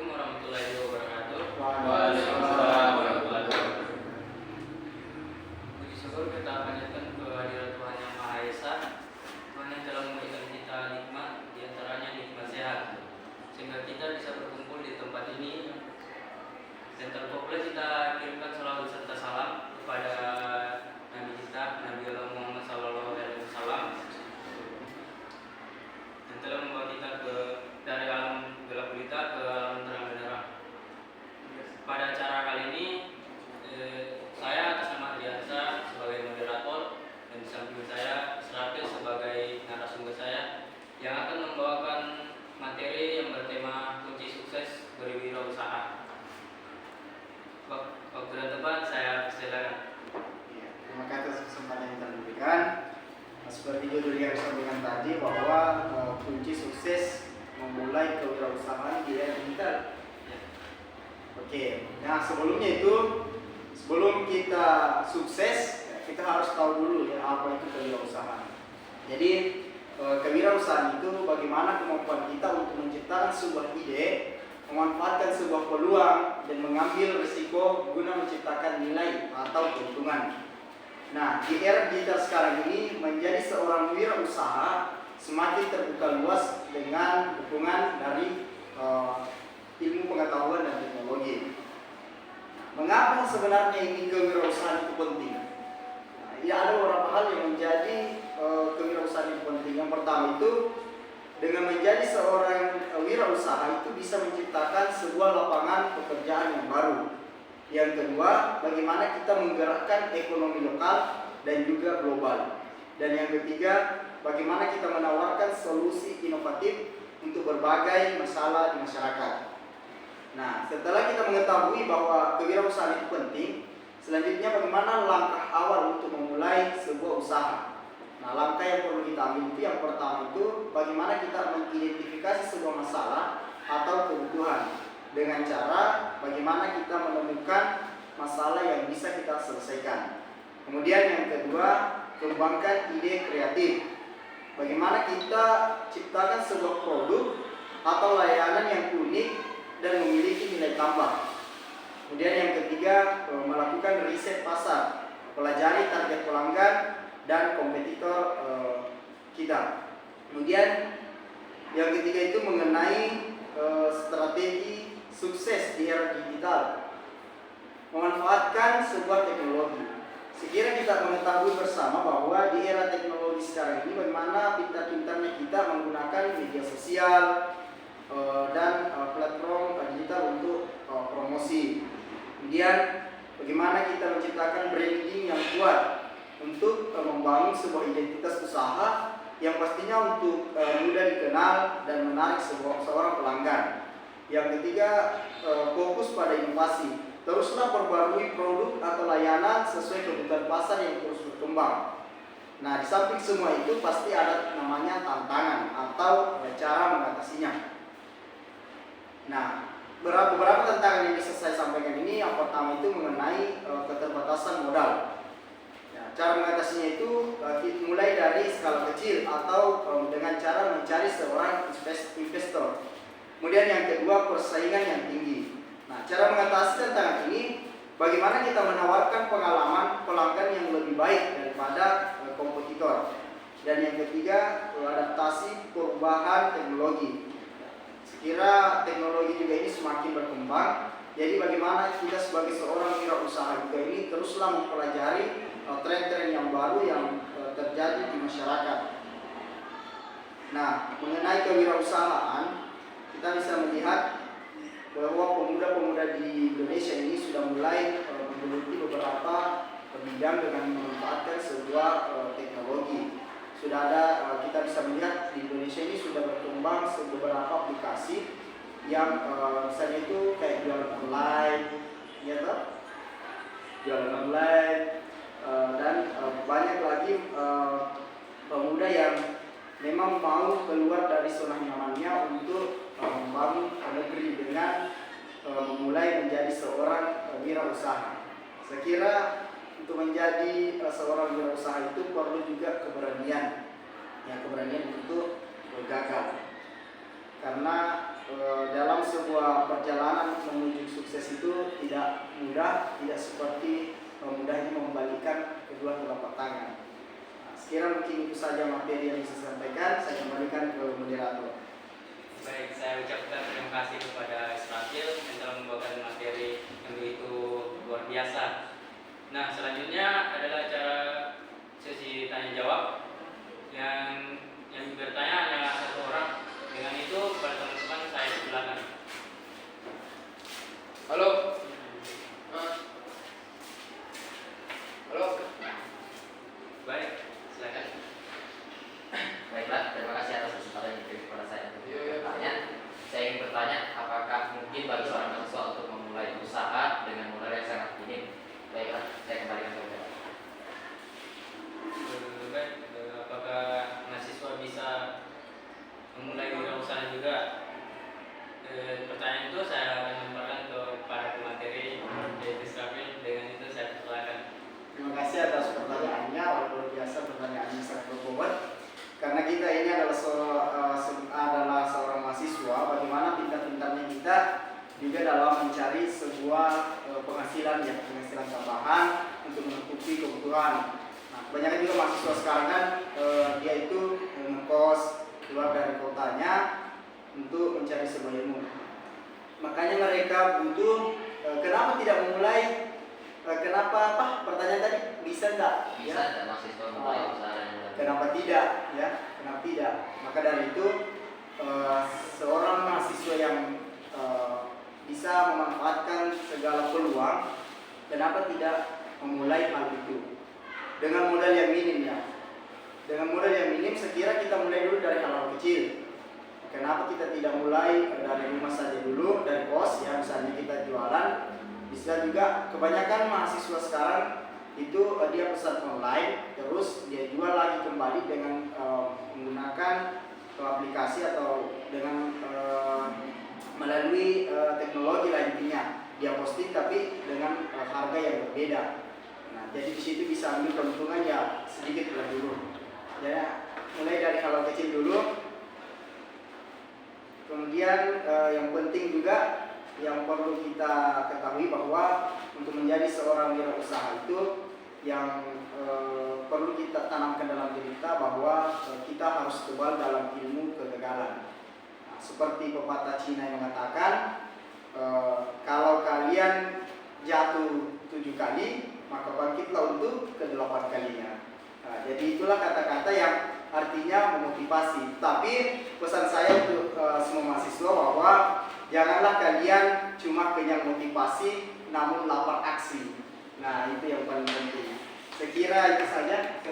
Assalamualaikum warahmatullahi wabarakatuh. Waalaikumsalam warahmatullahi wabarakatuh. Puji syukur kita panjatkan kehadirat Tuhan Yang Maha Esa, Tuhan yang telah memberikan kita nikmat, diantaranya nikmat sehat, sehingga kita bisa berkumpul di tempat ini. Dan terpopulasi kita kirimkan salawat serta salam kepada Nabi kita, Nabi Allah Muhammad SAW, yang telah membawa kita dari alam gelap gulita ke alam terang benderang. Pada acara kali ini saya atas nama Triansa sebagai moderator, dan di samping saya Israfil sebagai narasumber saya yang akan membawakan materi yang bertema kunci sukses berwirausaha. Waktu dan tempat saya persilakan. Ya, terima kasih atas kesempatan yang telah diberikan. Seperti judul yang disampaikan tadi bahwa kunci sukses memulai kewirausahaan di era digital. Oke, nah sebelum kita sukses, kita harus tahu dulu ya apa itu kewirausahaan. Jadi kewirausahaan itu bagaimana kemampuan kita untuk menciptakan sebuah ide, memanfaatkan sebuah peluang, dan mengambil risiko guna menciptakan nilai atau keuntungan. Nah, di era digital sekarang ini menjadi seorang wirausaha semakin terbuka luas dengan dukungan dari ilmu pengetahuan dan teknologi. Mengapa sebenarnya ini kewirausahaan itu penting? Nah, ya ada beberapa hal yang menjadi kewirausahaan itu penting. Yang pertama itu, dengan menjadi seorang wirausaha itu bisa menciptakan sebuah lapangan pekerjaan yang baru. Yang kedua, bagaimana kita menggerakkan ekonomi lokal dan juga global. Dan yang ketiga, bagaimana kita menawarkan solusi inovatif untuk berbagai masalah di masyarakat. Nah, setelah kita mengetahui bahwa kewirausahaan itu penting, selanjutnya bagaimana langkah awal untuk memulai sebuah usaha. Nah, langkah yang perlu kita ambil itu yang pertama itu bagaimana kita mengidentifikasi sebuah masalah atau kebutuhan dengan cara bagaimana kita menemukan masalah yang bisa kita selesaikan. Kemudian yang kedua, kembangkan ide kreatif. Bagaimana kita ciptakan sebuah produk atau layanan yang unik dan memiliki nilai tambah. Kemudian yang ketiga, melakukan riset pasar, pelajari target pelanggan dan kompetitor kita. Kemudian yang ketiga itu mengenai strategi sukses di era digital, memanfaatkan sebuah teknologi. Sekiranya kita mengetahui bersama bahwa di era teknologi sekarang ini bagaimana pintar-pintarnya kita menggunakan media sosial dan platform digital untuk promosi. Kemudian bagaimana kita menciptakan branding yang kuat untuk membangun sebuah identitas usaha yang pastinya untuk mudah dikenal dan menarik seorang pelanggan. Yang ketiga, fokus pada inovasi. Teruslah perbarui produk atau layanan sesuai kebutuhan pasar yang terus berkembang. Nah, di samping semua itu pasti ada namanya tantangan atau cara mengatasinya. Nah, beberapa tantangan yang bisa saya sampaikan ini, yang pertama itu mengenai keterbatasan modal. Ya, cara mengatasinya itu mulai dari skala kecil atau dengan cara mencari seorang investor. Kemudian yang kedua, persaingan yang tinggi. Nah, cara mengatasi tantangan ini, bagaimana kita menawarkan pengalaman pelanggan yang lebih baik daripada kompetitor. Dan yang ketiga, adaptasi perubahan teknologi. Sekira teknologi juga ini semakin berkembang, jadi bagaimana kita sebagai seorang wirausaha juga ini teruslah mempelajari tren-tren yang baru yang terjadi di masyarakat. Nah, mengenai kewirausahaan, kita bisa melihat bahwa pemuda-pemuda di Indonesia ini sudah mulai menggeluti beberapa bidang dengan memanfaatkan sebuah teknologi. Sudah ada, kita bisa melihat di Indonesia ini sudah berkembang beberapa aplikasi yang misalnya itu kayak jualan online, ya toh? Jualan online dan banyak lagi pemuda yang memang mau keluar dari zona nyamannya untuk membangun negeri dengan memulai menjadi seorang wirausaha. Saya kira untuk menjadi seorang wirausaha itu perlu juga keberanian, ya keberanian untuk gagal. Karena dalam sebuah perjalanan menuju sukses itu tidak mudah, tidak seperti mudahnya membalikan kedua telapak tangan. Nah, sekiranya mungkin itu saja materi yang bisa saya sampaikan. Saya kembalikan ke moderator. Baik, saya ucapkan terima kasih kepada Israfil yang telah membawakan materi yang begitu luar biasa. Nah, selanjutnya adalah acara sesi tanya jawab yang bertanya hanya satu orang. Dengan itu, pada teman-teman saya silakan. Halo. Halo. Baik, silakan. Baiklah, terima kasih atas kesempatan yang diberikan kepada saya untuk bertanya. Saya ingin bertanya, apakah mungkin bagi seorang mahasiswa untuk memulai usaha dengan modal yang sangat minim? Baiklah, saya kembalikan ke Bapak. Baik, apakah mahasiswa bisa memulai wirausaha juga? Pertanyaan itu saya akan lemparkan kepada pemateri yaitu Israfil. Dengan itu saya persilakan. Terima kasih atas pertanyaannya. Luar biasa, pertanyaannya sangat berbobot. Karena kita ini adalah seorang mahasiswa, bagaimana pintar-pintarnya kita juga dalam mencari sebuah penghasilan tambahan untuk menutupi kebutuhan. Nah, kebanyakan juga mahasiswa sekarang kan dia itu ngekos keluar dari kotanya untuk mencari sebuah ilmu. Makanya mereka butuh kenapa tidak memulai? Pertanyaan tadi bisa enggak? Bisa tidak mahasiswa memulai usaha dan modal? Kenapa tidak? Ya, kenapa tidak? Maka dari itu seorang mahasiswa yang bisa memanfaatkan segala peluang, kenapa tidak memulai hal itu dengan modal yang minim ya? Dengan modal yang minim, sekira kita mulai dulu dari hal-hal kecil. Kenapa kita tidak mulai dari rumah saja dulu, dari kos ya, misalnya kita jualan. Bisa juga kebanyakan mahasiswa sekarang itu dia pesan online, terus dia jual lagi kembali dengan menggunakan aplikasi atau dengan melalui teknologi lah intinya. Dia posting tapi dengan harga yang berbeda. Nah, jadi di situ bisa ambil keuntungan ya sedikit lah dulu. Ya, mulai dari hal kecil dulu. Kemudian yang penting juga yang perlu kita ketahui bahwa untuk menjadi seorang wirausaha itu yang perlu kita tanamkan dalam diri kita bahwa kita harus kebal dalam ilmu kegagalan. Nah, seperti pepatah Cina yang mengatakan kalau kalian jatuh 7 kali maka bangkitlah untuk ke-8 kalinya. Nah, jadi itulah kata-kata yang artinya memotivasi. Tapi pesan saya untuk semua mahasiswa bahwa janganlah kalian cuma kenyang motivasi namun lapar aksi. Nah, itu yang paling penting. Sekira itu saja.